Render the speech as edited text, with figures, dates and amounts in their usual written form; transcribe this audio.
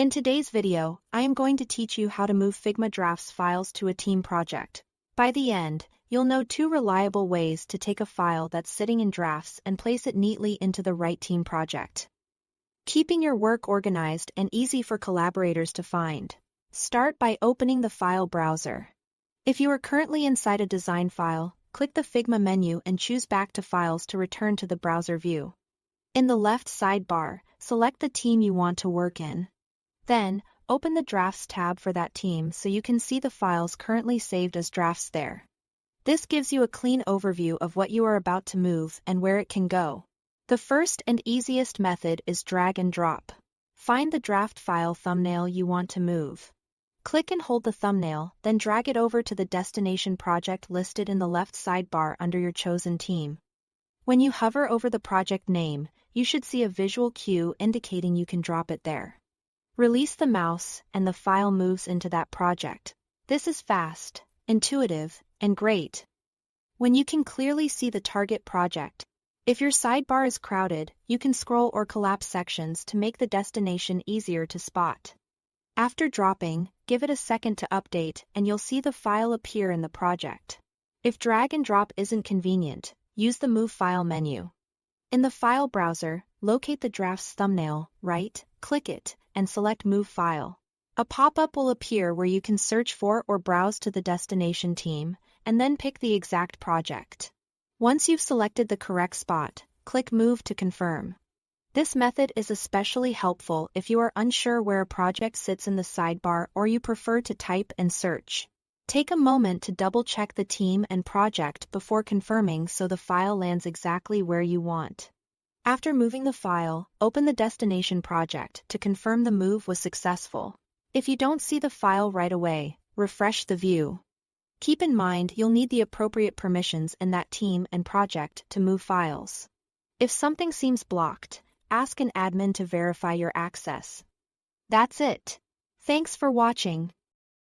In today's video, I am going to teach you how to move Figma Drafts files to a team project. By the end, you'll know 2 reliable ways to take a file that's sitting in Drafts and place it neatly into the right team project. Keeping your work organized and easy for collaborators to find. Start by opening the file browser. If you are currently inside a design file, click the Figma menu and choose Back to Files to return to the browser view. In the left sidebar, select the team you want to work in. Then, open the Drafts tab for that team so you can see the files currently saved as drafts there. This gives you a clean overview of what you are about to move and where it can go. The first and easiest method is drag and drop. Find the draft file thumbnail you want to move. Click and hold the thumbnail, then drag it over to the destination project listed in the left sidebar under your chosen team. When you hover over the project name, you should see a visual cue indicating you can drop it there. Release the mouse, and the file moves into that project. This is fast, intuitive, and great. When you can clearly see the target project, if your sidebar is crowded, you can scroll or collapse sections to make the destination easier to spot. After dropping, give it a second to update and you'll see the file appear in the project. If drag and drop isn't convenient, use the Move File menu. In the file browser, locate the draft's thumbnail, right-click it, and select Move File. A pop-up will appear where you can search for or browse to the destination team, and then pick the exact project. Once you've selected the correct spot, click Move to confirm. This method is especially helpful if you are unsure where a project sits in the sidebar or you prefer to type and search. Take a moment to double-check the team and project before confirming so the file lands exactly where you want. After moving the file, open the destination project to confirm the move was successful. If you don't see the file right away, refresh the view. Keep in mind you'll need the appropriate permissions in that team and project to move files. If something seems blocked, ask an admin to verify your access. That's it. Thanks for watching.